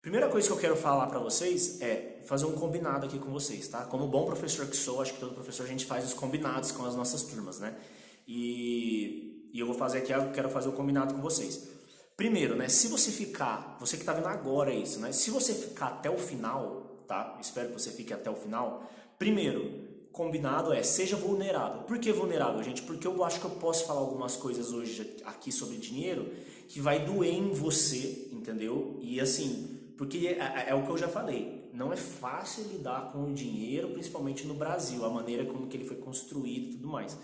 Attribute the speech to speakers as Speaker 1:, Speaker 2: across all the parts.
Speaker 1: Primeira coisa que eu quero falar pra vocês é fazer um combinado aqui com vocês, tá? Como bom professor que sou, acho que todo professor a gente faz os combinados com as nossas turmas, né? E eu vou fazer aqui, eu quero fazer o combinado com vocês. Primeiro, né? Se você ficar, você que tá vendo agora isso, né? Se você ficar até o final, tá? Espero que você fique até o final. Primeiro, combinado é seja vulnerável. Por que vulnerável, gente? Porque eu acho que eu posso falar algumas coisas hoje aqui sobre dinheiro que vai doer em você, entendeu? E assim, porque é o que eu já falei, não é fácil lidar com o dinheiro, principalmente no Brasil, a maneira como que ele foi construído e tudo mais.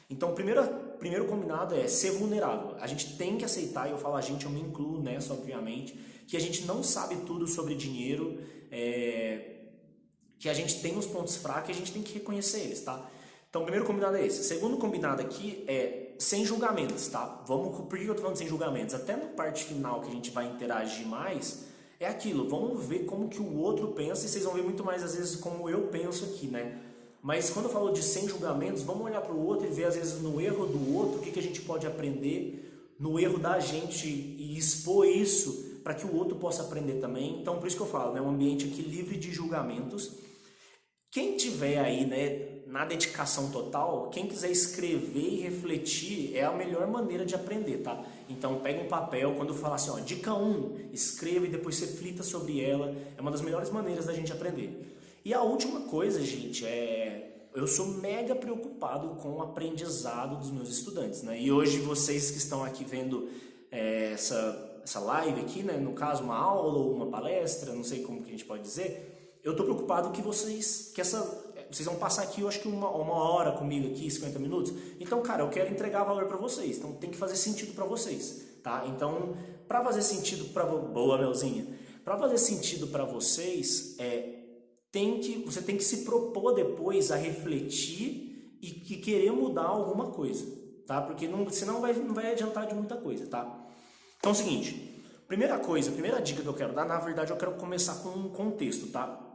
Speaker 1: Então, primeiro combinado é ser vulnerável. A gente tem que aceitar, e eu falo a gente, eu me incluo nessa, obviamente, que a gente não sabe tudo sobre dinheiro, que a gente tem os pontos fracos e a gente tem que reconhecer eles, tá? Então, o primeiro combinado é esse. Segundo combinado aqui é sem julgamentos, tá? Por que eu tô falando sem julgamentos? Até na parte final que a gente vai interagir mais, é aquilo. Vamos ver como que o outro pensa e vocês vão ver muito mais, às vezes, como eu penso aqui, né? Mas quando eu falo de sem julgamentos, vamos olhar para o outro e ver, às vezes, no erro do outro, o que a gente pode aprender no erro da gente e expor isso para que o outro possa aprender também. Então, por isso que eu falo, né? Um ambiente aqui livre de julgamentos. Quem tiver aí, né, na dedicação total, quem quiser escrever e refletir é a melhor maneira de aprender, tá? Então pega um papel, quando eu falar assim, ó, dica um, escreva e depois você reflita sobre ela, é uma das melhores maneiras da gente aprender. E a última coisa, gente, eu sou mega preocupado com o aprendizado dos meus estudantes, né? E hoje vocês que estão aqui vendo essa live aqui, né, no caso uma aula ou uma palestra, não sei como que a gente pode dizer, eu tô preocupado que vocês vão passar aqui, eu acho que uma hora comigo aqui, 50 minutos. Então, cara, eu quero entregar valor para vocês. Então, tem que fazer sentido para vocês, tá? Então, para fazer sentido para boa, Melzinha. Para fazer sentido para vocês, você tem que se propor depois a refletir e que querer mudar alguma coisa, tá? Porque senão não vai adiantar de muita coisa, tá? Então, é o seguinte, primeira dica que eu quero dar, na verdade, eu quero começar com um contexto, tá?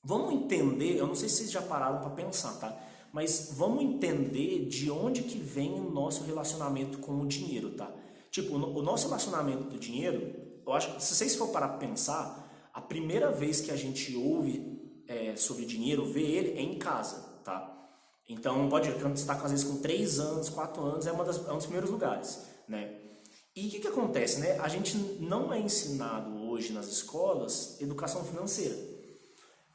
Speaker 1: Vamos entender, eu não sei se vocês já pararam para pensar, tá? Mas vamos entender de onde que vem o nosso relacionamento com o dinheiro, tá? Tipo, o nosso relacionamento do dinheiro, eu acho que se vocês for parar para pensar, a primeira vez que a gente ouve sobre dinheiro, vê ele é em casa, tá? Então, pode ir, quando você está às vezes com 3 anos, 4 anos, é um dos primeiros lugares, né? E o que acontece, né? A gente não é ensinado hoje nas escolas educação financeira.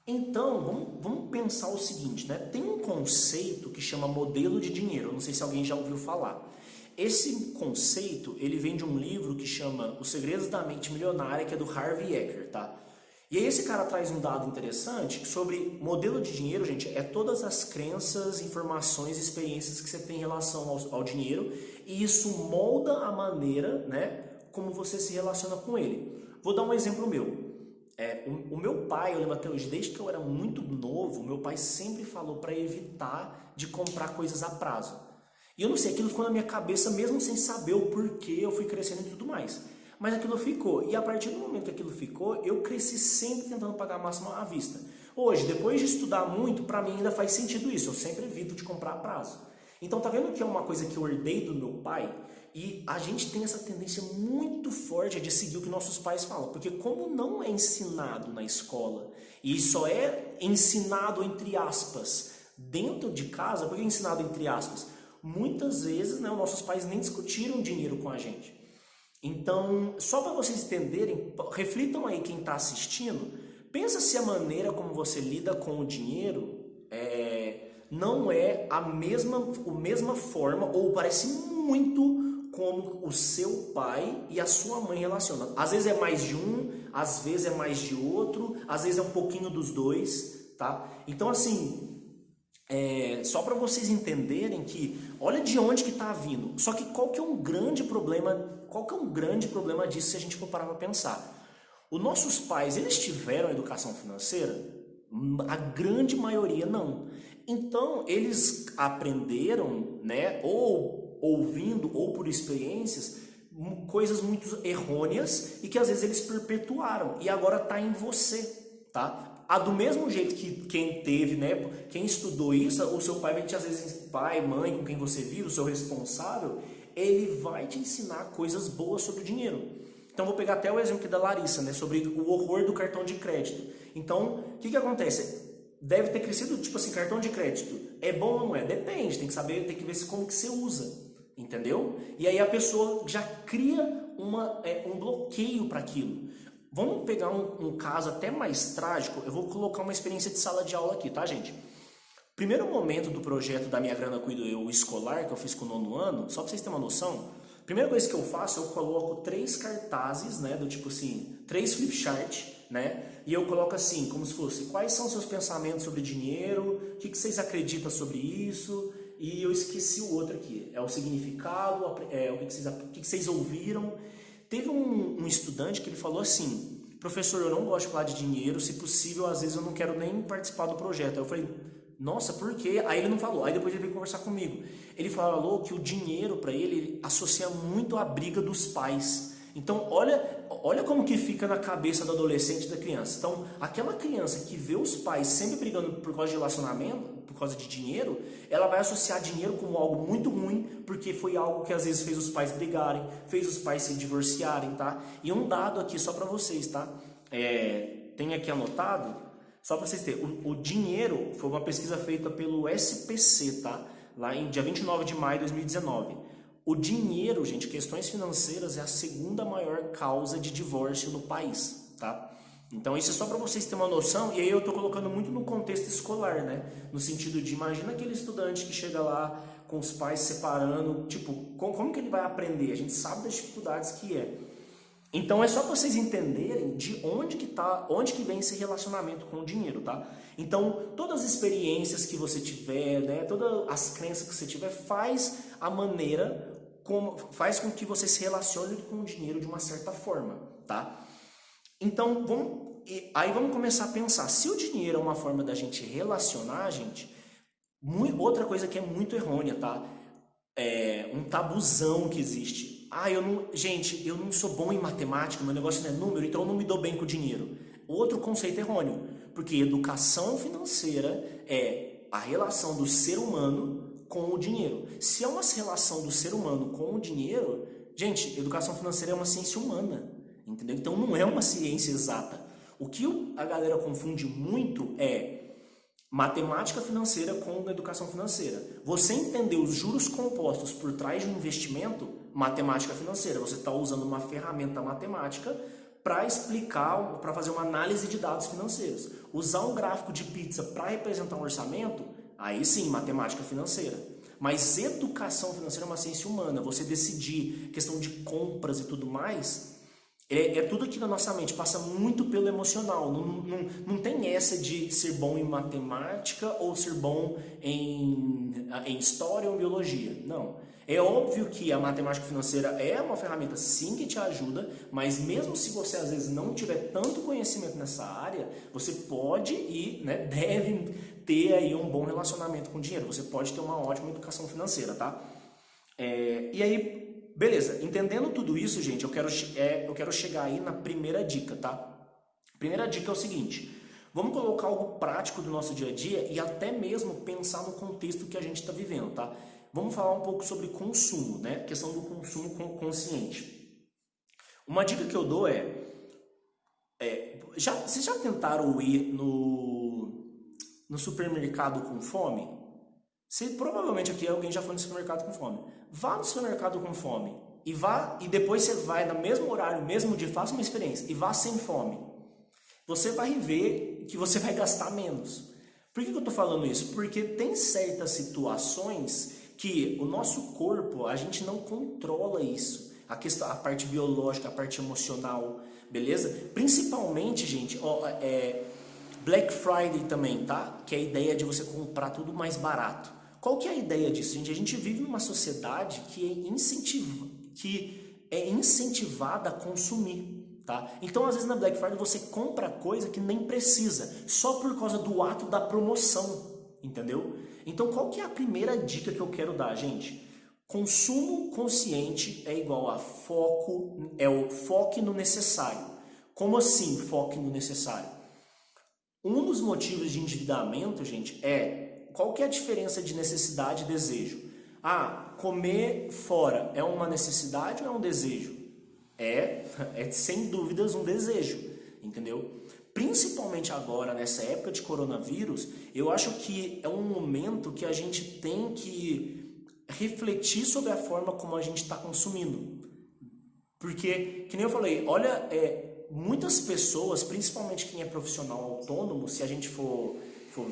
Speaker 1: Então, vamos pensar o seguinte, né? Tem um conceito que chama modelo de dinheiro. Eu não sei se alguém já ouviu falar. Esse conceito, ele vem de um livro que chama Os Segredos da Mente Milionária, que é do Harvey Eker, tá? E aí esse cara traz um dado interessante sobre modelo de dinheiro, gente, é todas as crenças, informações e experiências que você tem em relação ao dinheiro, e isso molda a maneira, né, como você se relaciona com ele. Vou dar um exemplo meu. O meu pai, eu lembro até hoje, desde que eu era muito novo, meu pai sempre falou para evitar de comprar coisas a prazo. E eu não sei, aquilo ficou na minha cabeça mesmo sem saber o porquê eu fui crescendo e tudo mais. Mas aquilo ficou. E a partir do momento que aquilo ficou, eu cresci sempre tentando pagar a máxima à vista. Hoje, depois de estudar muito, para mim ainda faz sentido isso. Eu sempre evito de comprar a prazo. Então tá vendo que é uma coisa que eu herdei do meu pai? E a gente tem essa tendência muito forte de seguir o que nossos pais falam. Porque como não é ensinado na escola, e só é ensinado entre aspas dentro de casa, porque é ensinado entre aspas? Muitas vezes, né, os nossos pais nem discutiram dinheiro com a gente. Então, só para vocês entenderem, reflitam aí quem está assistindo, pensa se a maneira como você lida com o dinheiro não é a mesma forma ou parece muito como o seu pai e a sua mãe relacionam. Às vezes é mais de um, às vezes é mais de outro, às vezes é um pouquinho dos dois, tá? Então, assim, só para vocês entenderem que olha de onde que está vindo. Só que qual que é um grande problema disso se a gente for parar para pensar? Os nossos pais, eles tiveram educação financeira? A grande maioria não. Então, eles aprenderam, né, ou ouvindo ou por experiências, coisas muito errôneas e que às vezes eles perpetuaram e agora está em você, tá? Do mesmo jeito que quem teve, né, quem estudou isso, o seu pai vai te, às vezes, pai, mãe, com quem você vive, o seu responsável, ele vai te ensinar coisas boas sobre o dinheiro. Então vou pegar até o exemplo aqui da Larissa, né, sobre o horror do cartão de crédito. Então, o que acontece? Deve ter crescido, tipo assim, cartão de crédito. É bom ou não é? Depende, tem que saber, tem que ver como que você usa, entendeu? E aí a pessoa já cria um bloqueio para aquilo. Vamos pegar um caso até mais trágico, eu vou colocar uma experiência de sala de aula aqui, tá, gente? Primeiro momento do projeto da Minha Grana Cuido Eu escolar, que eu fiz com o 9º ano, só para vocês terem uma noção, a primeira coisa que eu faço, eu coloco 3 cartazes, né, do tipo assim, 3 flipchart, né, e eu coloco assim, como se fosse, quais são os seus pensamentos sobre dinheiro, o que vocês acreditam sobre isso, e eu esqueci o outro aqui, é o significado, o que vocês ouviram. Teve um estudante que ele falou assim, professor, eu não gosto de falar de dinheiro, se possível, às vezes eu não quero nem participar do projeto. Aí eu falei, nossa, por quê? Aí ele não falou, aí depois ele veio conversar comigo. Ele falou que o dinheiro para ele associa muito à briga dos pais. Então olha como que fica na cabeça do adolescente e da criança. Então aquela criança que vê os pais sempre brigando por causa de relacionamento, por causa de dinheiro, ela vai associar dinheiro como algo muito ruim, porque foi algo que às vezes fez os pais brigarem, fez os pais se divorciarem, tá? E um dado aqui só para vocês, tá? Tem aqui anotado, só para vocês terem, o dinheiro foi uma pesquisa feita pelo SPC, tá? Lá em dia 29 de maio de 2019. O dinheiro, gente, questões financeiras é a segunda maior causa de divórcio no país, tá? Então isso é só para vocês terem uma noção, e aí eu tô colocando muito no contexto escolar, né? No sentido de, imagina aquele estudante que chega lá com os pais separando, tipo, como que ele vai aprender? A gente sabe das dificuldades que é. Então é só para vocês entenderem de onde que vem esse relacionamento com o dinheiro, tá? Então, todas as experiências que você tiver, né, todas as crenças que você tiver, faz com que você se relacione com o dinheiro de uma certa forma, tá? Então, vamos começar a pensar, se o dinheiro é uma forma da gente relacionar, gente, outra coisa que é muito errônea, tá? Um tabuzão que existe. Gente, eu não sou bom em matemática, meu negócio não é número, então eu não me dou bem com o dinheiro. Outro conceito errôneo, porque educação financeira é a relação do ser humano com o dinheiro. Se é uma relação do ser humano com o dinheiro, gente, educação financeira é uma ciência humana, entendeu? Então não é uma ciência exata. O que a galera confunde muito é matemática financeira com educação financeira. Você entender os juros compostos por trás de um investimento, matemática financeira. Você está usando uma ferramenta matemática para explicar, para fazer uma análise de dados financeiros. Usar um gráfico de pizza para representar um orçamento, aí sim, matemática financeira. Mas educação financeira é uma ciência humana. Você decidir questão de compras e tudo mais, é tudo aqui na nossa mente, passa muito pelo emocional. Não tem essa de ser bom em matemática ou ser bom em história ou biologia. Não. É óbvio que a matemática financeira é uma ferramenta sim que te ajuda, mas mesmo se você às vezes não tiver tanto conhecimento nessa área, você pode e, né, deve ter aí um bom relacionamento com o dinheiro. Você pode ter uma ótima educação financeira, tá? E aí, beleza, entendendo tudo isso, gente, eu quero chegar aí na primeira dica, tá? Primeira dica é o seguinte, vamos colocar algo prático do nosso dia a dia e até mesmo pensar no contexto que a gente está vivendo, tá? Vamos falar um pouco sobre consumo, né? Questão do consumo consciente. Uma dica que eu dou vocês já tentaram ir no supermercado com fome? Provavelmente aqui alguém já foi no supermercado com fome. Vá no supermercado com fome e depois você vai no mesmo horário, mesmo dia, faça uma experiência e vá sem fome. Você vai ver que você vai gastar menos. Por que eu estou falando isso? Porque tem certas situações que o nosso corpo, a gente não controla isso. A parte biológica, a parte emocional, beleza? Principalmente, gente, Black Friday também, tá? Que é a ideia de você comprar tudo mais barato. Qual que é a ideia disso, gente? A gente vive numa sociedade que é incentivada a consumir, tá? Então, às vezes, na Black Friday você compra coisa que nem precisa, só por causa do ato da promoção, entendeu? Então, qual que é a primeira dica que eu quero dar, gente? Consumo consciente é igual a foque no necessário. Como assim foque no necessário? Um dos motivos de endividamento, gente, qual que é a diferença de necessidade e desejo? Comer fora é uma necessidade ou é um desejo? É sem dúvidas um desejo, entendeu? Principalmente agora, nessa época de coronavírus, eu acho que é um momento que a gente tem que refletir sobre a forma como a gente está consumindo. Porque, que nem eu falei, olha, muitas pessoas, principalmente quem é profissional autônomo, se a gente for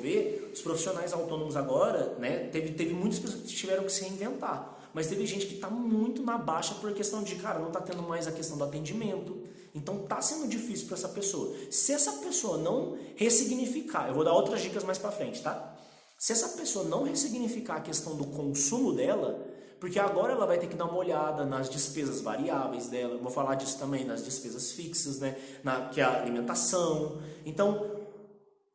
Speaker 1: ver, os profissionais autônomos agora, né, teve muitas pessoas que tiveram que se reinventar. Mas teve gente que está muito na baixa por questão de, cara, não está tendo mais a questão do atendimento. Então está sendo difícil para essa pessoa. Se essa pessoa não ressignificar, eu vou dar outras dicas mais para frente, tá? Se essa pessoa não ressignificar a questão do consumo dela, porque agora ela vai ter que dar uma olhada nas despesas variáveis dela, eu vou falar disso também, nas despesas fixas, né? Que é a alimentação. Então,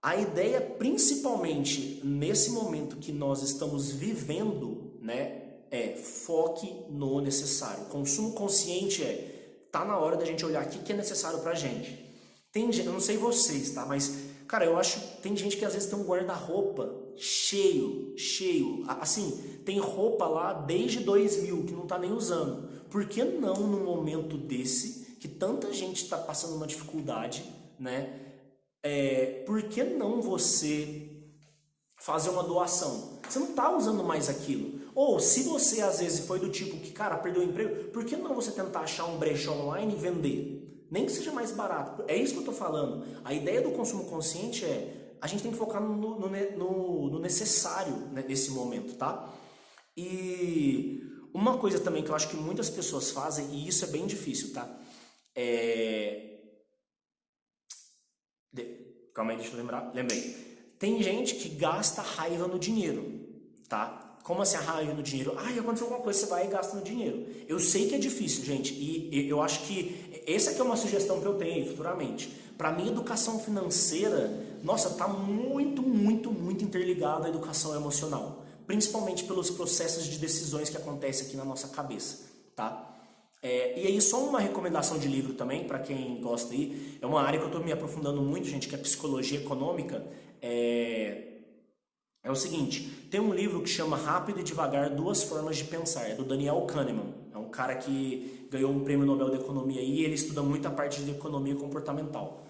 Speaker 1: a ideia, principalmente nesse momento que nós estamos vivendo, né? Foque no necessário. Consumo consciente tá na hora da gente olhar o que é necessário pra gente. Eu não sei vocês, tá? Mas, cara, eu acho que tem gente que às vezes tem um guarda-roupa cheio. Assim, tem roupa lá desde 2000 que não tá nem usando. Por que não num momento desse, que tanta gente tá passando uma dificuldade, né? Por que não você fazer uma doação? Você não tá usando mais aquilo. Ou se você às vezes foi do tipo que, cara, perdeu o emprego, por que não você tentar achar um brechó online e vender? Nem que seja mais barato. É isso que eu tô falando. A ideia do consumo consciente a gente tem que focar no necessário, né, nesse momento, tá? E uma coisa também que eu acho que muitas pessoas fazem, e isso é bem difícil, tá? Calma aí, deixa eu lembrar. Lembrei. Tem gente que gasta raiva no dinheiro, tá? Como assim a raiva no dinheiro? Aconteceu alguma coisa, você vai e gasta no dinheiro. Eu sei que é difícil, gente, e eu acho que essa aqui é uma sugestão que eu tenho futuramente. Para mim, educação financeira, nossa, tá muito interligada à educação emocional. Principalmente pelos processos de decisões que acontecem aqui na nossa cabeça, tá? E aí, só uma recomendação de livro também, para quem gosta aí. É uma área que eu estou me aprofundando muito, gente, que é psicologia econômica. É o seguinte, tem um livro que chama Rápido e Devagar, Duas Formas de Pensar, é do Daniel Kahneman. É um cara que ganhou um prêmio Nobel de Economia e ele estuda muito a parte de economia comportamental.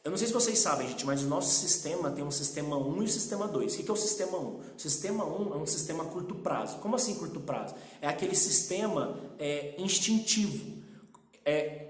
Speaker 1: Eu não sei se vocês sabem, gente, mas o nosso sistema tem um sistema 1 e o sistema 2. O que é o sistema 1? O sistema 1 é um sistema a curto prazo. Como assim curto prazo? É aquele sistema instintivo.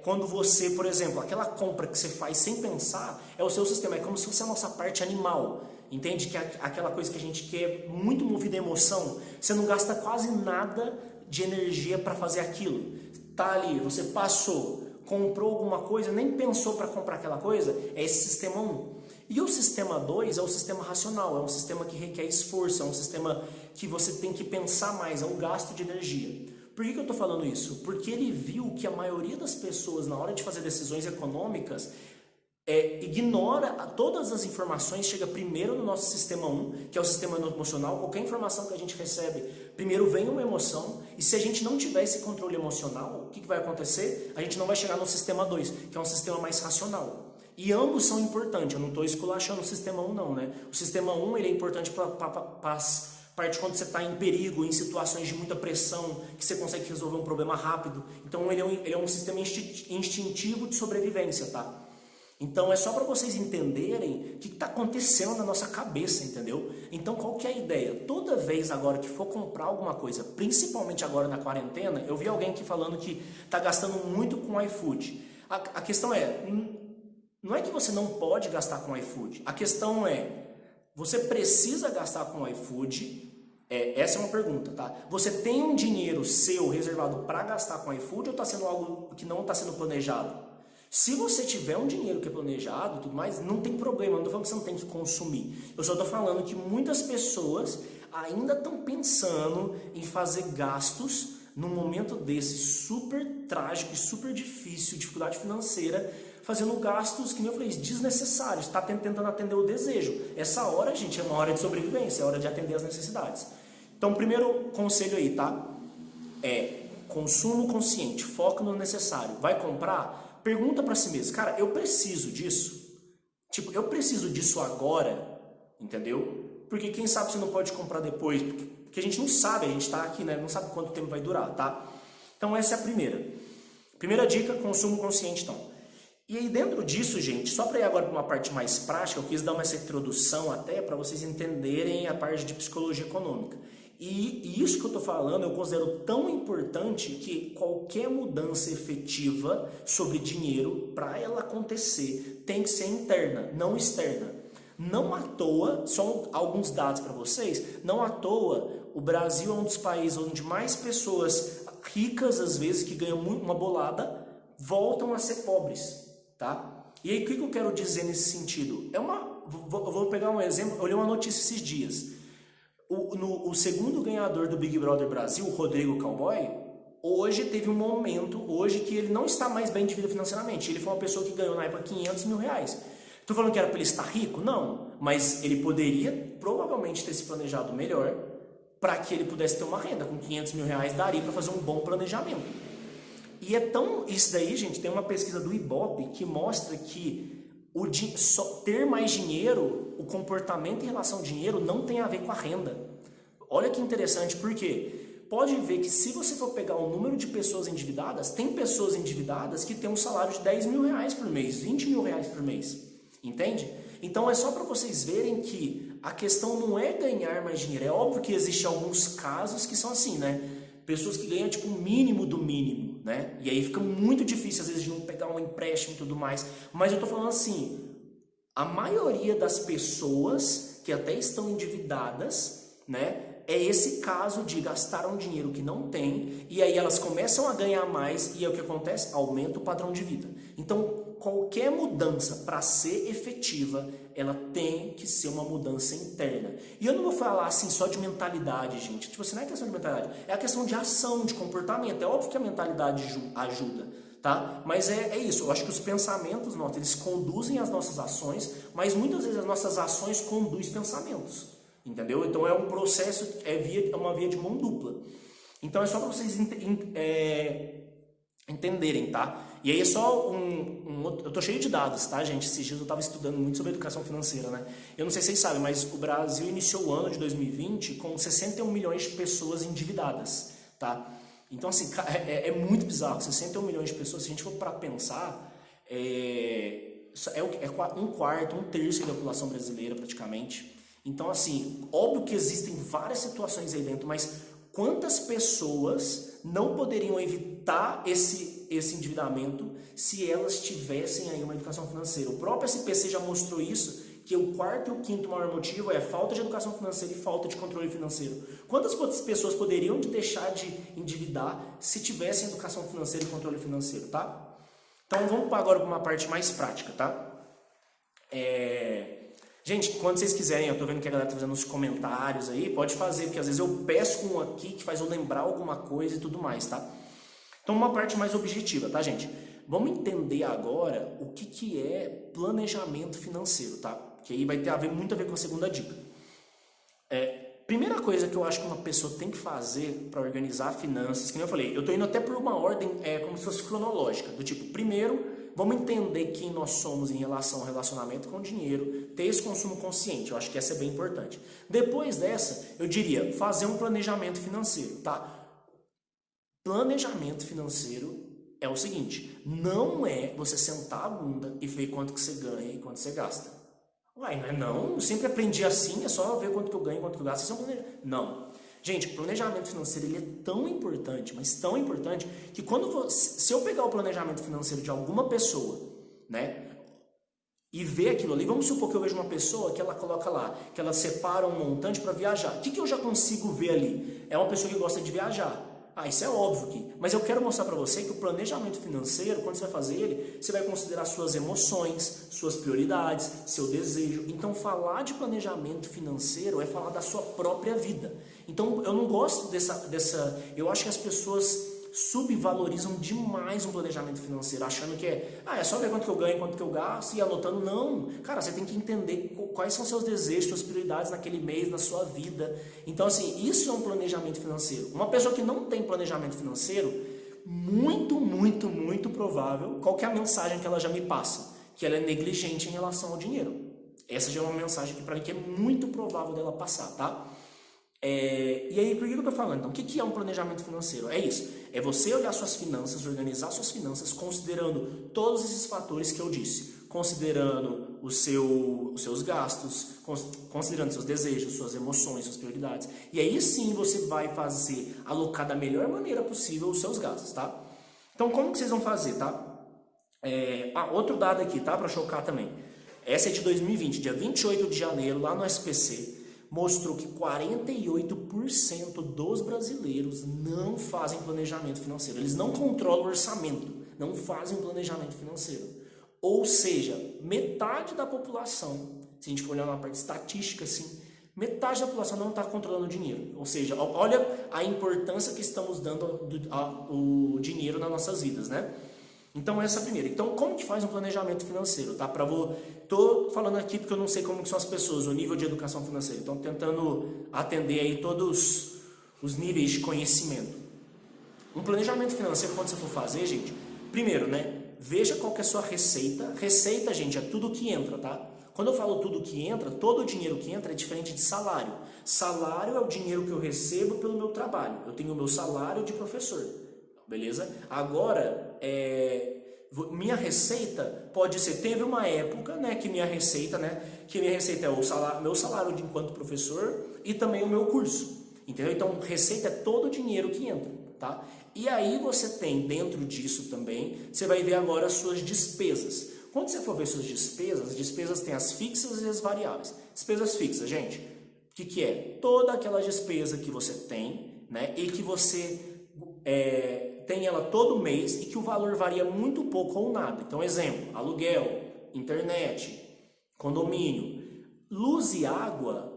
Speaker 1: Quando você, por exemplo, aquela compra que você faz sem pensar, é o seu sistema. É como se fosse a nossa parte animal. Entende? Que é aquela coisa que a gente quer muito movida a emoção. Você não gasta quase nada de energia para fazer aquilo. Tá ali, você passou, comprou alguma coisa, nem pensou para comprar aquela coisa, é esse sistema 1. E o sistema 2 é o sistema racional, é um sistema que requer esforço, é um sistema que você tem que pensar mais, é um gasto de energia. Por que eu estou falando isso? Porque ele viu que a maioria das pessoas, na hora de fazer decisões econômicas, ignora todas as informações, chega primeiro no nosso sistema 1, que é o sistema emocional. Qualquer informação que a gente recebe, primeiro vem uma emoção, e se a gente não tiver esse controle emocional, o que vai acontecer? A gente não vai chegar no sistema 2, que é um sistema mais racional. E ambos são importantes, eu não estou esculachando o sistema 1 não, né? O sistema 1 ele é importante para parte quando você está em perigo, em situações de muita pressão, que você consegue resolver um problema rápido. Então ele é um sistema instintivo de sobrevivência, tá? Então é só para vocês entenderem o que está acontecendo na nossa cabeça, entendeu? Então qual que é a ideia? Toda vez agora que for comprar alguma coisa, principalmente agora na quarentena, eu vi alguém aqui falando que está gastando muito com iFood. A questão não é que você não pode gastar com iFood. A questão você precisa gastar com iFood? Essa é uma pergunta, tá? Você tem um dinheiro seu reservado para gastar com iFood ou está sendo algo que não está sendo planejado? Se você tiver um dinheiro que é planejado e tudo mais, não tem problema, não estou falando que você não tem que consumir. Eu só estou falando que muitas pessoas ainda estão pensando em fazer gastos num momento desse super trágico e super difícil, dificuldade financeira, fazendo gastos, que nem eu falei, desnecessários, está tentando atender o desejo. Essa hora, gente, é uma hora de sobrevivência, é hora de atender as necessidades. Então, o primeiro conselho aí, tá? Consumo consciente, foco no necessário. Vai comprar? Pergunta para si mesmo, cara, eu preciso disso? Tipo, eu preciso disso agora, entendeu? Porque quem sabe você não pode comprar depois, porque a gente não sabe, a gente tá aqui, né? Não sabe quanto tempo vai durar, tá? Então essa é a primeira. Primeira dica, consumo consciente, então. E aí dentro disso, gente, só para ir agora para uma parte mais prática, eu quis dar essa introdução até para vocês entenderem a parte de psicologia econômica. E isso que eu estou falando eu considero tão importante que qualquer mudança efetiva sobre dinheiro, para ela acontecer, tem que ser interna, não externa. Não à toa, só alguns dados para vocês, não à toa o Brasil é um dos países onde mais pessoas ricas, às vezes, que ganham uma bolada, voltam a ser pobres, tá? E aí o que eu quero dizer nesse sentido? Eu vou pegar um exemplo, eu li uma notícia esses dias. O segundo ganhador do Big Brother Brasil, o Rodrigo Cowboy, hoje teve um momento, hoje que ele não está mais bem de vida financeiramente. Ele foi uma pessoa que ganhou na época 500 mil reais. Estou falando que era para ele estar rico? Não. Mas ele poderia provavelmente ter se planejado melhor para que ele pudesse ter uma renda. Com 500 mil reais daria para fazer um bom planejamento. E é tão... Isso daí, gente, tem uma pesquisa do Ibope que mostra que ter mais dinheiro, o comportamento em relação ao dinheiro não tem a ver com a renda. Olha que interessante, porque pode ver que se você for pegar o número de pessoas endividadas, tem pessoas endividadas que têm um salário de 10 mil reais por mês, 20 mil reais por mês, entende? Então é só para vocês verem que a questão não é ganhar mais dinheiro, é óbvio que existem alguns casos que são assim, né? Pessoas que ganham tipo o mínimo do mínimo, né? E aí fica muito difícil às vezes de não pegar um empréstimo e tudo mais. Mas eu tô falando assim, a maioria das pessoas que até estão endividadas, né? É esse caso de gastar um dinheiro que não tem e aí elas começam a ganhar mais e é o que acontece? Aumenta o padrão de vida. Então, qualquer mudança para ser efetiva, ela tem que ser uma mudança interna. E eu não vou falar assim só de mentalidade, gente. Tipo assim, não é questão de mentalidade, é a questão de ação, de comportamento. É óbvio que a mentalidade ajuda, tá? Mas é isso. Eu acho que os pensamentos nossos, eles conduzem as nossas ações, mas muitas vezes as nossas ações conduzem pensamentos. Entendeu? Então é um processo, é uma via de mão dupla. Então é só para vocês entenderem, tá? E aí é só eu tô cheio de dados, tá, gente? Esses dias eu tava estudando muito sobre educação financeira, né? Eu não sei se vocês sabem, mas o Brasil iniciou o ano de 2020 com 61 milhões de pessoas endividadas, tá? Então, assim, é muito bizarro. 61 milhões de pessoas, se a gente for para pensar, é um quarto, um terço da população brasileira, praticamente. Então, assim, óbvio que existem várias situações aí dentro, mas quantas pessoas não poderiam evitar esse endividamento se elas tivessem aí uma educação financeira? O próprio SPC já mostrou isso, que o quarto e o quinto maior motivo é falta de educação financeira e falta de controle financeiro. Quantas pessoas poderiam deixar de endividar se tivessem educação financeira e controle financeiro, tá? Então, vamos agora para uma parte mais prática, tá? Gente, quando vocês quiserem, eu tô vendo que a galera tá fazendo os comentários aí, pode fazer, porque às vezes eu peço um aqui que faz eu lembrar alguma coisa e tudo mais, tá? Então, uma parte mais objetiva, tá, gente? Vamos entender agora o que é planejamento financeiro, tá? Que aí vai ter muito a ver com a segunda dica. Primeira coisa que eu acho que uma pessoa tem que fazer para organizar finanças, que nem eu falei, eu tô indo até por uma ordem como se fosse cronológica, do tipo, primeiro, vamos entender quem nós somos em relação ao relacionamento com o dinheiro, ter esse consumo consciente, eu acho que essa é bem importante. Depois dessa, eu diria, fazer um planejamento financeiro, tá? Planejamento financeiro é o seguinte, não é você sentar a bunda e ver quanto que você ganha e quanto você gasta. Uai, não é não? Eu sempre aprendi assim, é só ver quanto que eu ganho, quanto que eu gasto. Não. Gente, planejamento financeiro ele é tão importante, mas tão importante, que se eu pegar o planejamento financeiro de alguma pessoa, né, e ver aquilo ali, vamos supor que eu vejo uma pessoa que ela coloca lá, que ela separa um montante para viajar. O que eu já consigo ver ali? É uma pessoa que gosta de viajar. Isso é óbvio mas eu quero mostrar para você que o planejamento financeiro, quando você vai fazer ele, você vai considerar suas emoções, suas prioridades, seu desejo. Então, falar de planejamento financeiro é falar da sua própria vida. Então, eu não gosto eu acho que as pessoas subvalorizam demais um planejamento financeiro, achando que é só ver quanto que eu ganho, quanto que eu gasto e anotando. Não, cara, você tem que entender quais são seus desejos, suas prioridades naquele mês, na sua vida. Então, assim, isso é um planejamento financeiro. Uma pessoa que não tem planejamento financeiro, muito, muito, muito provável, qual que é a mensagem que ela já me passa? Que ela é negligente em relação ao dinheiro. Essa já é uma mensagem que para mim que é muito provável dela passar, tá? E aí, por que eu tô falando? Então, o que é um planejamento financeiro? É isso. É você olhar suas finanças, organizar suas finanças, considerando todos esses fatores que eu disse. Considerando os seus gastos, considerando seus desejos, suas emoções, suas prioridades. E aí sim você vai alocar da melhor maneira possível os seus gastos, tá? Então, como que vocês vão fazer, tá? Outro dado aqui, tá? Para chocar também. Essa é de 2020, dia 28 de janeiro, lá no SPC, mostrou que 48% dos brasileiros não fazem planejamento financeiro. Eles não controlam o orçamento, não fazem planejamento financeiro. Ou seja, metade da população, se a gente for olhar na parte estatística, assim, metade da população não está controlando o dinheiro. Ou seja, olha a importância que estamos dando ao dinheiro nas nossas vidas, né? Então essa é a primeira. Então como que faz um planejamento financeiro, tá? Tô falando aqui porque eu não sei como que são as pessoas, o nível de educação financeira. Então tentando atender aí todos os níveis de conhecimento. Um planejamento financeiro, quando você for fazer, gente, primeiro, né? Veja qual que é a sua receita. Receita, gente, é tudo que entra, tá? Quando eu falo tudo que entra, todo o dinheiro que entra é diferente de salário. Salário é o dinheiro que eu recebo pelo meu trabalho. Eu tenho o meu salário de professor, beleza? Agora, minha receita pode ser, teve uma época, né, que minha receita é meu salário enquanto professor e também o meu curso, entendeu? Então, receita é todo o dinheiro que entra, tá? E aí você tem dentro disso também, você vai ver agora as suas despesas. Quando você for ver suas despesas, as despesas têm as fixas e as variáveis. Despesas fixas, gente, o que é? Toda aquela despesa que você tem, né, e que você tem ela todo mês e que o valor varia muito pouco ou nada. Então, exemplo, aluguel, internet, condomínio, luz e água.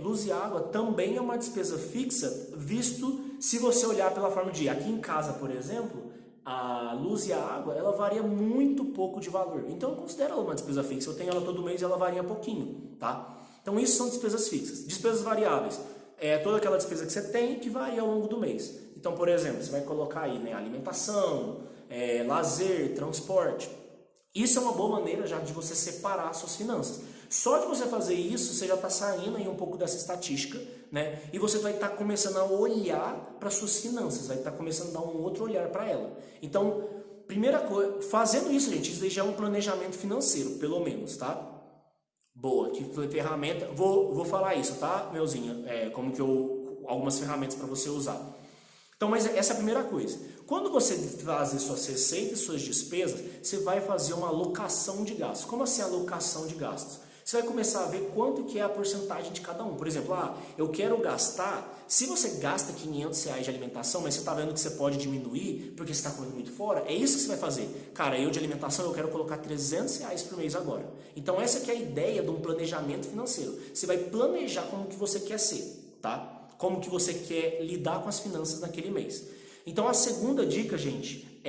Speaker 1: Luz e água também é uma despesa fixa, visto se você olhar pela forma de aqui em casa, por exemplo, a luz e a água, ela varia muito pouco de valor. Então eu considero ela uma despesa fixa. Eu tenho ela todo mês e ela varia pouquinho, tá? Então isso são despesas fixas. Despesas variáveis é toda aquela despesa que você tem que varia ao longo do mês. Então, por exemplo, você vai colocar aí, né, alimentação, lazer, transporte. Isso é uma boa maneira já de você separar suas finanças. Só de você fazer isso, você já está saindo aí um pouco dessa estatística, né? E você vai estar começando a olhar para suas finanças, vai estar começando a dar um outro olhar para ela. Então, primeira coisa, fazendo isso, gente, isso já é um planejamento financeiro, pelo menos, tá? Boa, que ferramenta, vou falar isso, tá, meuzinho? Algumas ferramentas para você usar. Então, mas essa é a primeira coisa. Quando você fazer suas receitas, suas despesas, você vai fazer uma alocação de gastos. Como assim alocação de gastos? Você vai começar a ver quanto que é a porcentagem de cada um. Por exemplo, eu quero gastar, se você gasta R$500 de alimentação, mas você está vendo que você pode diminuir, porque você está comendo muito fora, é isso que você vai fazer. Cara, eu de alimentação, eu quero colocar R$300 por mês agora. Então essa que é a ideia de um planejamento financeiro. Você vai planejar como que você quer ser, tá? Como que você quer lidar com as finanças naquele mês. Então a segunda dica, gente,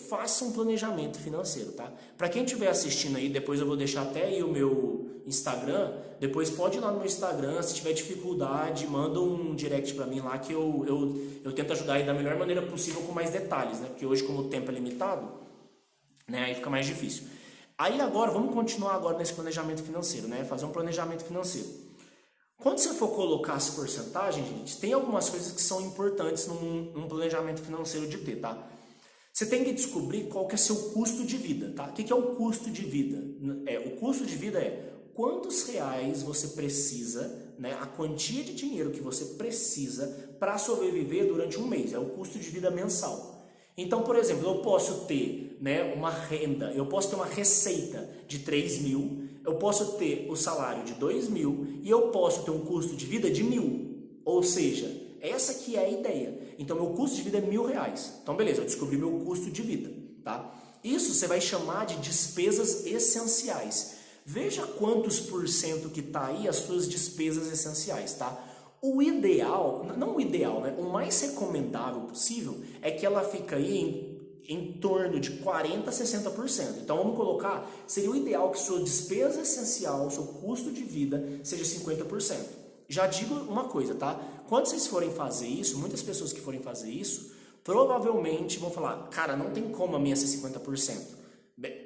Speaker 1: faça um planejamento financeiro, tá? Para quem estiver assistindo aí, depois eu vou deixar até aí o meu Instagram, depois pode ir lá no meu Instagram, se tiver dificuldade, manda um direct para mim lá que eu tento ajudar aí da melhor maneira possível com mais detalhes, né? Porque hoje como o tempo é limitado, né, aí fica mais difícil. Aí agora, vamos continuar agora nesse planejamento financeiro, né? Fazer um planejamento financeiro. Quando você for colocar as porcentagens, gente, tem algumas coisas que são importantes num planejamento financeiro de ter, tá? Você tem que descobrir qual que é seu custo de vida, tá? O que é o custo de vida? O custo de vida é quantos reais você precisa, né? A quantia de dinheiro que você precisa para sobreviver durante um mês. É o custo de vida mensal. Então, por exemplo, eu posso ter, né, uma renda, eu posso ter uma receita de 3 mil, eu posso ter o salário de 2 mil e eu posso ter um custo de vida de 1.000. Ou seja, essa que é a ideia. Então, meu custo de vida é R$1.000. Então, beleza, eu descobri meu custo de vida, tá? Isso você vai chamar de despesas essenciais. Veja quantos por cento que está aí as suas despesas essenciais, tá? O ideal, não o ideal, né? O mais recomendável possível é que ela fique aí em torno de 40% a 60%. Então vamos colocar, seria o ideal que sua despesa essencial, seu custo de vida, seja 50%. Já digo uma coisa, tá? Quando vocês forem fazer isso, muitas pessoas que forem fazer isso, provavelmente vão falar, cara, não tem como a minha ser 50%.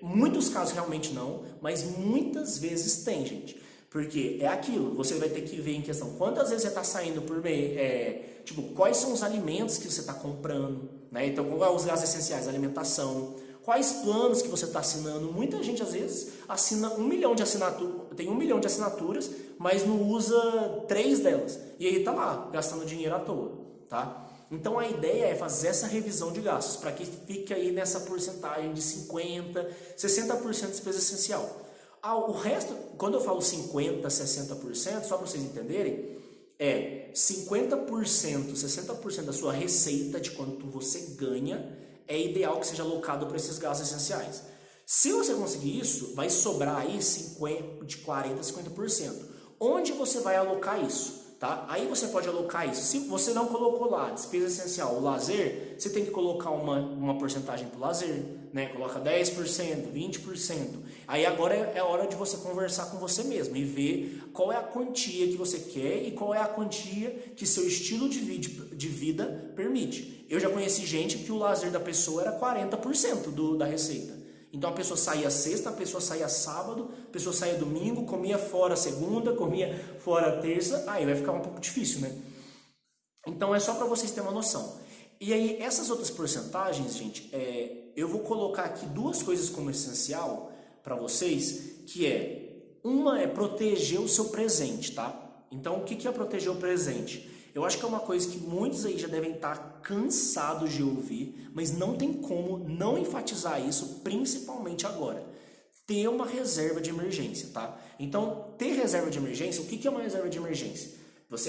Speaker 1: Muitos casos realmente não, mas muitas vezes tem, gente. Porque é aquilo, você vai ter que ver em questão quantas vezes você está saindo por mês, tipo, quais são os alimentos que você está comprando, né? Então, quais os gastos essenciais, alimentação, quais planos que você está assinando. Muita gente, às vezes, assina 1 milhão de assinaturas, tem 1 milhão de assinaturas, mas não usa 3 delas. E aí tá lá, gastando dinheiro à toa, tá? Então a ideia é fazer essa revisão de gastos, para que fique aí nessa porcentagem de 50%, 60% de despesa essencial. O resto, quando eu falo 50%, 60%, só para vocês entenderem, é 50%, 60% da sua receita, de quanto você ganha, é ideal que seja alocado para esses gastos essenciais. Se você conseguir isso, vai sobrar aí 50, de 40% a 50%. Onde você vai alocar isso? Tá? Aí você pode alocar isso. Se você não colocou lá despesa essencial, o lazer, você tem que colocar uma porcentagem para o lazer, né? Coloca 10%, 20%. Aí agora é hora de você conversar com você mesmo e ver qual é a quantia que você quer e qual é a quantia que seu estilo de vida permite. Eu já conheci gente que o lazer da pessoa era 40% da receita. Então a pessoa saía sexta, a pessoa saía sábado, a pessoa saía domingo, comia fora segunda, comia fora terça, aí vai ficar um pouco difícil, né? Então é só para vocês terem uma noção. E aí essas outras porcentagens, gente, eu vou colocar aqui 2 coisas como essencial para vocês, que uma é proteger o seu presente, tá? Então o que é proteger o presente? Eu acho que é uma coisa que muitos aí já devem estar cansados de ouvir, mas não tem como não enfatizar isso, principalmente agora. Ter uma reserva de emergência, tá? Então, ter reserva de emergência, o que é uma reserva de emergência?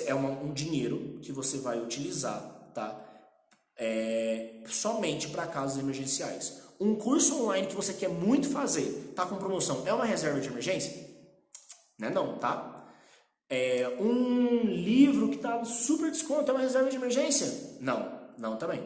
Speaker 1: É um dinheiro que você vai utilizar, tá? Somente para casos emergenciais. Um curso online que você quer muito fazer, tá com promoção, é uma reserva de emergência? Não, tá? Um livro que está super desconto, é uma reserva de emergência? Não também.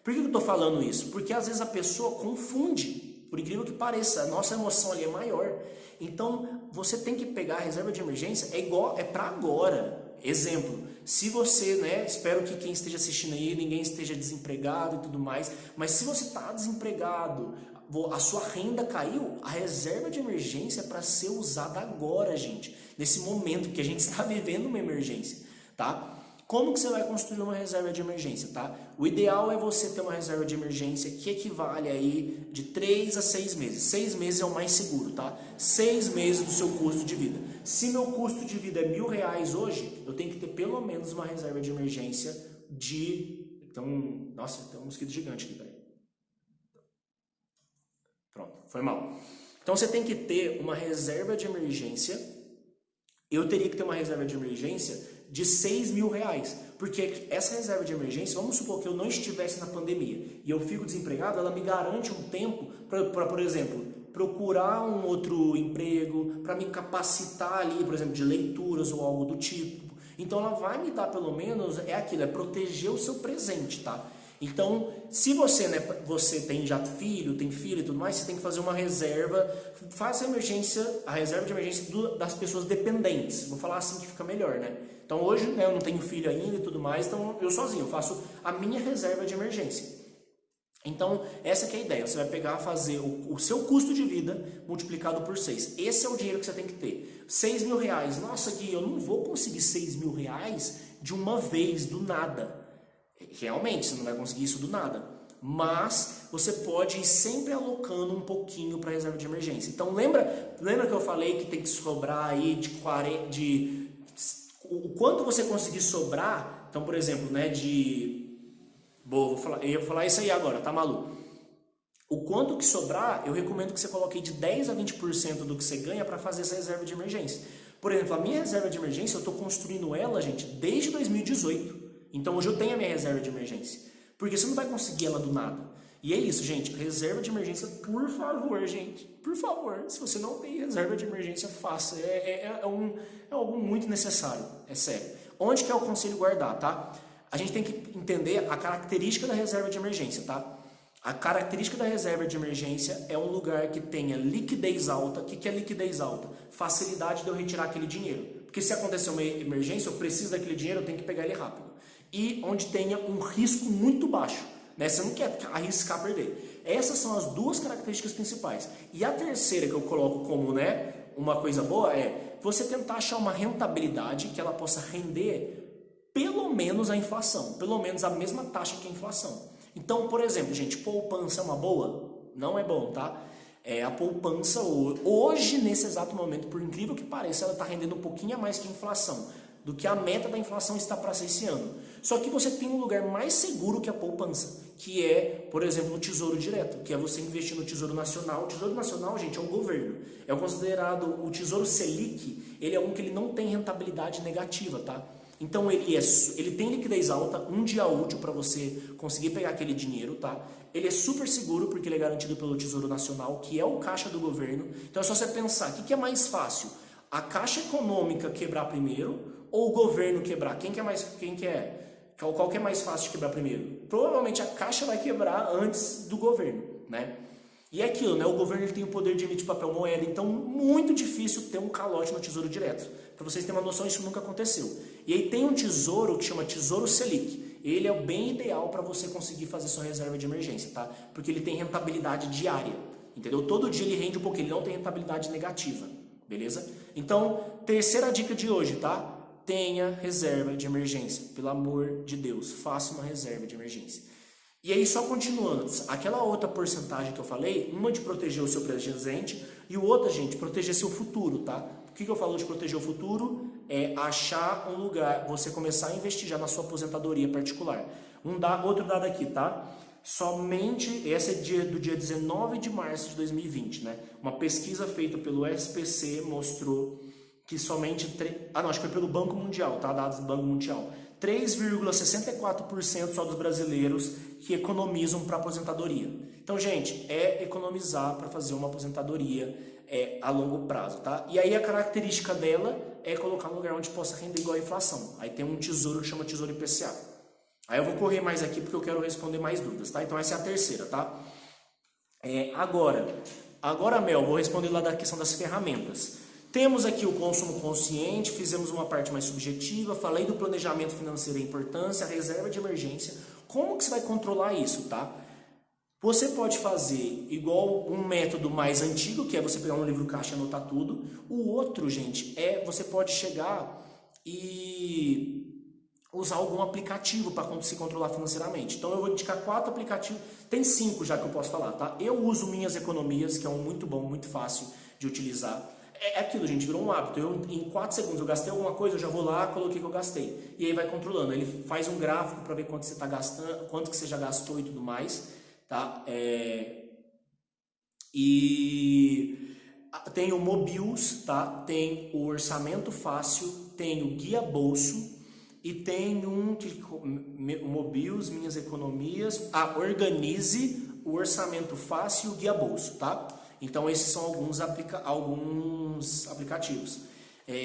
Speaker 1: Por que eu estou falando isso? Porque às vezes a pessoa confunde, por incrível que pareça, a nossa emoção ali é maior. Então, você tem que pegar a reserva de emergência, é para agora. Exemplo, se você, espero que quem esteja assistindo aí, ninguém esteja desempregado e tudo mais, mas se você está desempregado, a sua renda caiu, a reserva de emergência é para ser usada agora, gente. Nesse momento que a gente está vivendo uma emergência, tá? Como que você vai construir uma reserva de emergência, tá? O ideal é você ter uma reserva de emergência que equivale aí de 3 a 6 meses. 6 meses é o mais seguro, tá? 6 meses do seu custo de vida. Se meu custo de vida é R$1.000 hoje, eu tenho que ter pelo menos uma reserva de emergência Nossa, tem um mosquito gigante aqui, peraí. Pronto, foi mal. Então você tem que ter uma reserva de emergência. Eu teria que ter uma reserva de emergência de R$6.000, porque essa reserva de emergência, vamos supor que eu não estivesse na pandemia e eu fico desempregado, ela me garante um tempo para, por exemplo, procurar um outro emprego, para me capacitar ali, por exemplo, de leituras ou algo do tipo. Então ela vai me dar pelo menos, proteger o seu presente, tá? Então, se você, você tem já tem filho e tudo mais, você tem que fazer uma reserva, faça a reserva de emergência das pessoas dependentes. Vou falar assim que fica melhor, né? Então hoje, eu não tenho filho ainda e tudo mais, então eu sozinho, eu faço a minha reserva de emergência. Então, essa que é a ideia, você vai pegar, fazer o seu custo de vida multiplicado por 6. Esse é o dinheiro que você tem que ter. R$6.000, nossa Gui, eu não vou conseguir R$6.000 de uma vez, do nada. Realmente, você não vai conseguir isso do nada. Mas você pode ir sempre alocando um pouquinho para a reserva de emergência. Então lembra que eu falei que tem que sobrar aí o quanto você conseguir sobrar? Então, por exemplo, eu ia falar isso aí agora, tá maluco? O quanto que sobrar, eu recomendo que você coloque de 10 a 20% do que você ganha para fazer essa reserva de emergência. Por exemplo, a minha reserva de emergência, eu estou construindo ela, gente, desde 2018. Então hoje eu tenho a minha reserva de emergência. Porque você não vai conseguir ela do nada. E é isso, gente. Reserva de emergência, por favor, gente. Por favor. Se você não tem reserva de emergência, faça. É algo muito necessário. É sério. Onde que é o conselho guardar, tá? A gente tem que entender a característica da reserva de emergência, tá? A característica da reserva de emergência é um lugar que tenha liquidez alta. O que é liquidez alta? Facilidade de eu retirar aquele dinheiro. Porque se acontecer uma emergência, eu preciso daquele dinheiro, eu tenho que pegar ele rápido. E onde tenha um risco muito baixo. Você não quer arriscar perder. Essas são as 2 características principais. E a terceira que eu coloco como uma coisa boa é você tentar achar uma rentabilidade que ela possa render pelo menos a inflação, pelo menos a mesma taxa que a inflação. Então, por exemplo, gente, poupança é uma boa? Não é bom, tá? A poupança hoje, nesse exato momento, por incrível que pareça, ela está rendendo um pouquinho a mais que a inflação, do que a meta da inflação está para ser esse ano. Só que você tem um lugar mais seguro que a poupança, que é, por exemplo, o Tesouro Direto, que é você investir no Tesouro Nacional. O Tesouro Nacional, gente, é o governo. É considerado o Tesouro Selic, ele é um que ele não tem rentabilidade negativa, tá? Então ele tem liquidez alta, um dia útil para você conseguir pegar aquele dinheiro, tá? Ele é super seguro porque ele é garantido pelo Tesouro Nacional, que é o caixa do governo. Então é só você pensar, o que é mais fácil? A Caixa Econômica quebrar primeiro ou o governo quebrar? Qual que é mais fácil de quebrar primeiro? Provavelmente a Caixa vai quebrar antes do governo, né? E é aquilo, né? O governo ele tem o poder de emitir papel moeda, então muito difícil ter um calote no Tesouro Direto. Para vocês terem uma noção, isso nunca aconteceu. E aí tem um tesouro que chama Tesouro Selic. Ele é o bem ideal para você conseguir fazer sua reserva de emergência, tá? Porque ele tem rentabilidade diária, entendeu? Todo dia ele rende um pouquinho, ele não tem rentabilidade negativa, beleza? Então, terceira dica de hoje, tá? Tenha reserva de emergência. Pelo amor de Deus, faça uma reserva de emergência. E aí, só continuando, aquela outra porcentagem que eu falei, uma de proteger o seu presente e o outro, gente, proteger seu futuro, tá? O que eu falo de proteger o futuro? É achar um lugar, você começar a investir já na sua aposentadoria particular. Outro dado aqui, tá? Somente, essa é do dia 19 de março de 2020, né? Uma pesquisa feita pelo SPC mostrou que somente... acho que foi pelo Banco Mundial, tá? Dados do Banco Mundial. 3,64% só dos brasileiros que economizam para aposentadoria. Então, gente, é economizar para fazer uma aposentadoria a longo prazo, tá? E aí a característica dela é colocar num lugar onde possa render igual a inflação. Aí tem um tesouro que chama Tesouro IPCA. Aí eu vou correr mais aqui porque eu quero responder mais dúvidas, tá? Então essa é a terceira, tá? Agora, Mel, vou responder lá da questão das ferramentas. Temos aqui o consumo consciente, fizemos uma parte mais subjetiva, falei do planejamento financeiro e a importância, a reserva de emergência. Como que você vai controlar isso, tá? Você pode fazer igual um método mais antigo, que é você pegar um livro caixa e anotar tudo. O outro, gente, você pode chegar e usar algum aplicativo para se controlar financeiramente. Então eu vou indicar 4 aplicativos, tem 5 já que eu posso falar, tá? Eu uso Minhas Economias, que é um muito bom, muito fácil de utilizar. É aquilo, gente, virou um hábito. Em 4 segundos eu gastei alguma coisa, eu já vou lá, coloquei que eu gastei. E aí vai controlando. Ele faz um gráfico para ver quanto você está gastando, quanto que você já gastou e tudo mais, tá? E tem o Mobius, tá? Tem o Orçamento Fácil, tem o Guia Bolso e tem o Mobius, Minhas Economias, Organize, o Orçamento Fácil e o Guia Bolso, tá? Então esses são alguns aplicativos.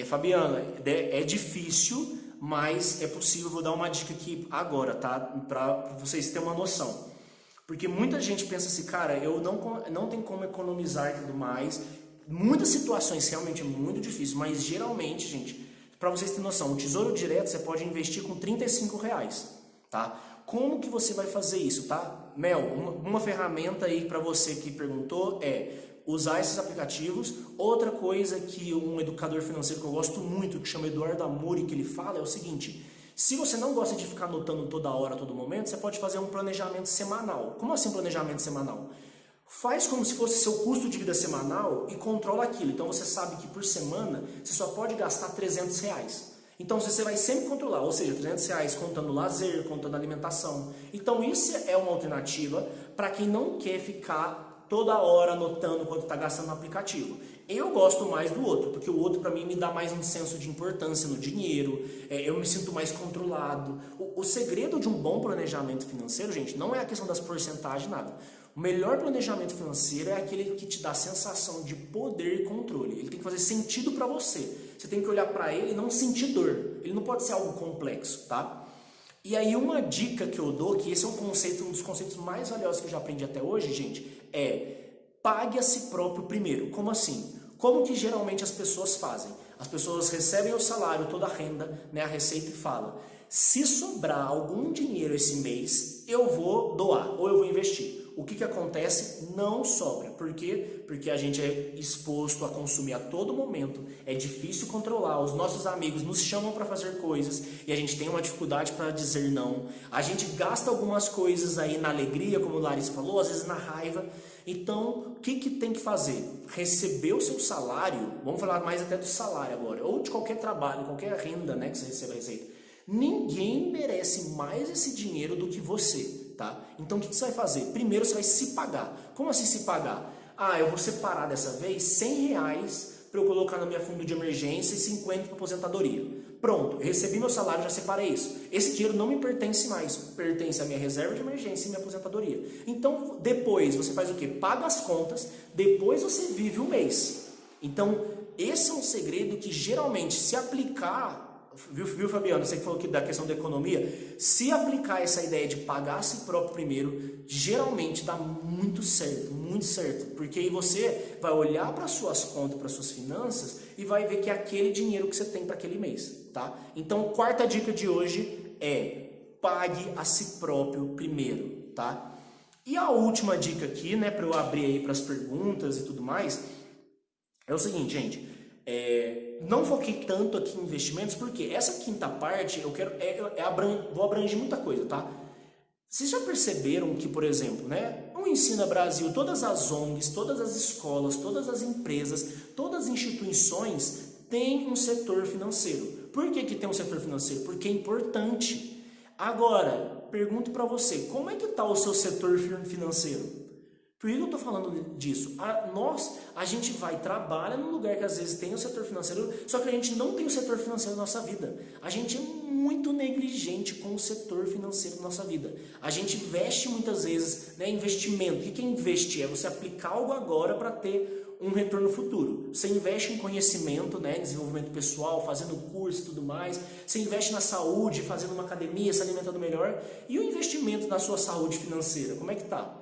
Speaker 1: Fabiana, é difícil, mas é possível. Vou dar uma dica aqui agora, tá? Para vocês terem uma noção. Porque muita gente pensa assim, cara, eu não tenho como economizar e tudo mais. Muitas situações realmente é muito difícil, mas geralmente, gente, para vocês terem noção, o Tesouro Direto você pode investir com R$35, tá? Como que você vai fazer isso, tá? Mel, uma ferramenta aí para você que perguntou é usar esses aplicativos. Outra coisa que um educador financeiro que eu gosto muito, que chama Eduardo Amuri, que ele fala é o seguinte: se você não gosta de ficar anotando toda hora, todo momento, você pode fazer um planejamento semanal. Como assim planejamento semanal? Faz como se fosse seu custo de vida semanal e controla aquilo. Então você sabe que por semana você só pode gastar R$300. Então você vai sempre controlar, ou seja, R$300 contando lazer, contando alimentação. Então isso é uma alternativa para quem não quer ficar toda hora anotando quanto está gastando no aplicativo. Eu gosto mais do outro, porque o outro para mim me dá mais um senso de importância no dinheiro, eu me sinto mais controlado. O segredo de um bom planejamento financeiro, gente, não é a questão das porcentagens, nada. O melhor planejamento financeiro é aquele que te dá a sensação de poder e controle. Ele tem que fazer sentido para você. Você tem que olhar para ele e não sentir dor. Ele não pode ser algo complexo, tá? E aí uma dica que eu dou, que esse é um dos conceitos mais valiosos que eu já aprendi até hoje, gente, é pague a si próprio primeiro. Como assim? Como que geralmente as pessoas fazem? As pessoas recebem o salário, toda a renda, né, a receita e falam: se sobrar algum dinheiro esse mês, eu vou doar ou eu vou investir. o que acontece? Não sobra. Por quê? Porque a gente é exposto a consumir a todo momento, é difícil controlar, os nossos amigos nos chamam para fazer coisas e a gente tem uma dificuldade para dizer não. A gente gasta algumas coisas aí na alegria, como o Larissa falou, às vezes na raiva. Então, o que tem que fazer? Receber o seu salário, vamos falar mais até do salário agora, ou de qualquer trabalho, qualquer renda, né, que você receba a receita. Ninguém merece mais esse dinheiro do que você, tá? Então, o que você vai fazer? Primeiro, você vai se pagar. Como assim se pagar? Ah, eu vou separar dessa vez R$ 100 para eu colocar no meu fundo de emergência e 50 para aposentadoria. Pronto, eu recebi meu salário, já separei isso. Esse dinheiro não me pertence mais, pertence à minha reserva de emergência e minha aposentadoria. Então, depois você faz o quê? Paga as contas, depois você vive o mês. Então, esse é um segredo que geralmente se aplicar, viu, Fabiano? Você que falou aqui da questão da economia, se aplicar essa ideia de pagar a si próprio primeiro, geralmente dá muito certo, porque aí você vai olhar para suas contas, para suas finanças e vai ver que é aquele dinheiro que você tem para aquele mês, tá? Então, quarta dica de hoje é pague a si próprio primeiro, tá? E a última dica aqui, né, para eu abrir aí para as perguntas e tudo mais, é o seguinte, gente. Não foquei tanto aqui em investimentos, porque essa quinta parte eu quero vou abranger muita coisa, tá? Vocês já perceberam que, por exemplo, né, o Ensina Brasil, todas as ONGs, todas as escolas, todas as empresas, todas as instituições têm um setor financeiro. Por que tem um setor financeiro? Porque é importante. Agora, pergunto para você, como é que está o seu setor financeiro? Por que eu estou falando disso? A gente trabalha num lugar que às vezes tem o setor financeiro, só que a gente não tem o setor financeiro na nossa vida. A gente é muito negligente com o setor financeiro na nossa vida. A gente investe muitas vezes, né, investimento. O que é investir? É você aplicar algo agora para ter um retorno futuro. Você investe em conhecimento, né, desenvolvimento pessoal, fazendo curso e tudo mais. Você investe na saúde, fazendo uma academia, se alimentando melhor. E o investimento na sua saúde financeira, como é que tá?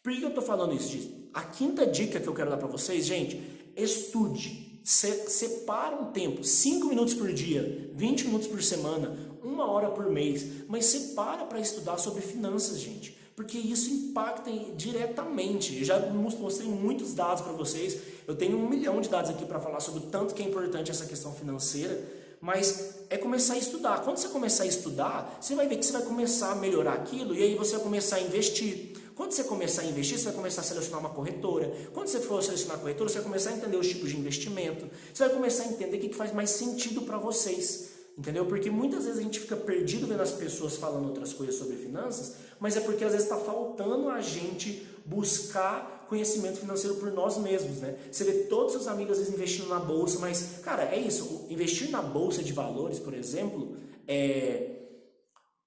Speaker 1: Por que eu estou falando isso? A quinta dica que eu quero dar para vocês, gente, estude. Separa um tempo, 5 minutos por dia, 20 minutos por semana, 1 hora por mês, mas separa para estudar sobre finanças, gente. Porque isso impacta diretamente. Eu já mostrei muitos dados para vocês, eu tenho 1 milhão de dados aqui para falar sobre o tanto que é importante essa questão financeira, mas é começar a estudar. Quando você começar a estudar, você vai ver que você vai começar a melhorar aquilo e aí você vai começar a investir. Quando você começar a investir, você vai começar a selecionar uma corretora. Quando você for selecionar a corretora, você vai começar a entender os tipos de investimento. Você vai começar a entender o que faz mais sentido para vocês. Entendeu? Porque muitas vezes a gente fica perdido vendo as pessoas falando outras coisas sobre finanças, mas é porque às vezes está faltando a gente buscar conhecimento financeiro por nós mesmos, né? Você vê todos os seus amigos às vezes investindo na bolsa, mas, cara, é isso. Investir na bolsa de valores, por exemplo,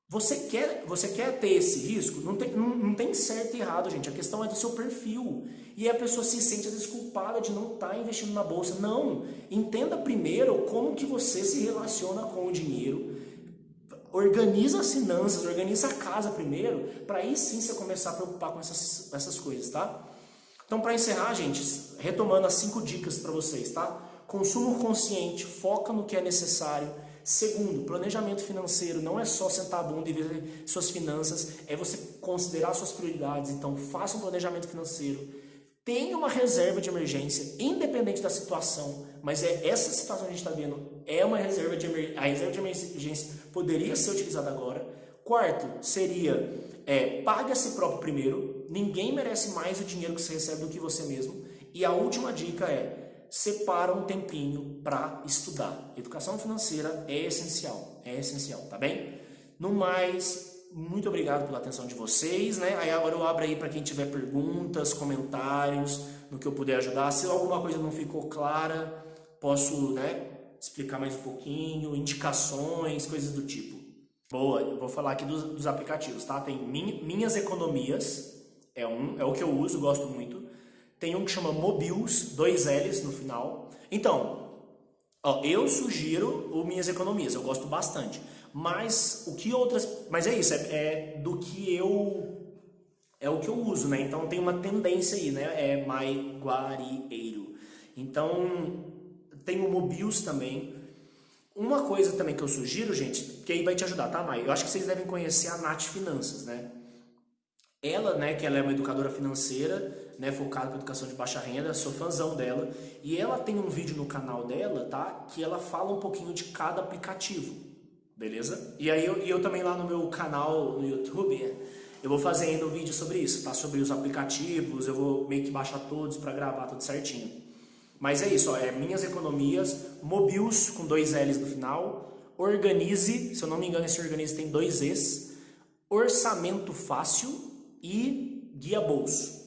Speaker 1: Você quer ter esse risco? Não tem certo e errado, gente. A questão é do seu perfil. E a pessoa se sente, às vezes, culpada de não estar investindo na bolsa. Não. Entenda primeiro como que você se relaciona com o dinheiro. Organiza as finanças, organiza a casa primeiro, para aí sim você começar a preocupar com essas coisas, tá? Então, para encerrar, gente, retomando as 5 dicas para vocês, tá? Consumo consciente, foca no que é necessário. Segundo, planejamento financeiro não é só sentar a bunda e ver suas finanças, é você considerar suas prioridades. Então, faça um planejamento financeiro. Tenha uma reserva de emergência, independente da situação, mas essa situação que a gente está vendo é uma reserva de emergência. A reserva de emergência poderia ser utilizada agora. Quarto, seria pague a si próprio primeiro. Ninguém merece mais o dinheiro que você recebe do que você mesmo. E a última dica separa um tempinho para estudar. Educação financeira é essencial, tá bem? No mais, muito obrigado pela atenção de vocês, né? Aí agora eu abro aí para quem tiver perguntas, comentários, no que eu puder ajudar. Se alguma coisa não ficou clara, posso, né, explicar mais um pouquinho, indicações, coisas do tipo. Boa, eu vou falar aqui dos aplicativos, tá? Tem Minhas Economias, é o que eu uso, gosto muito. Tem um que chama Mobius, 2 L's no final. Então, eu sugiro o Minhas Economias, eu gosto bastante. Mas Mas é isso, é o que eu uso, né? Então tem uma tendência aí, né? É Maiguarieiro. Então, tem o Mobius também. Uma coisa também que eu sugiro, gente, que aí vai te ajudar, tá, Mai? Eu acho que vocês devem conhecer a Nath Finanças, né? Ela, né, que ela é uma educadora financeira, né, focada para educação de baixa renda, sou fãzão dela, e ela tem um vídeo no canal dela, tá, que ela fala um pouquinho de cada aplicativo, beleza? E aí eu também lá no meu canal no YouTube, eu vou fazer ainda um vídeo sobre isso, tá, sobre os aplicativos, eu vou meio que baixar todos para gravar tudo certinho. Mas é isso, ó, Minhas Economias, Mobius com 2 L's no final, Organize, se eu não me engano esse Organize tem 2 E's, Orçamento Fácil e Guia Bolso.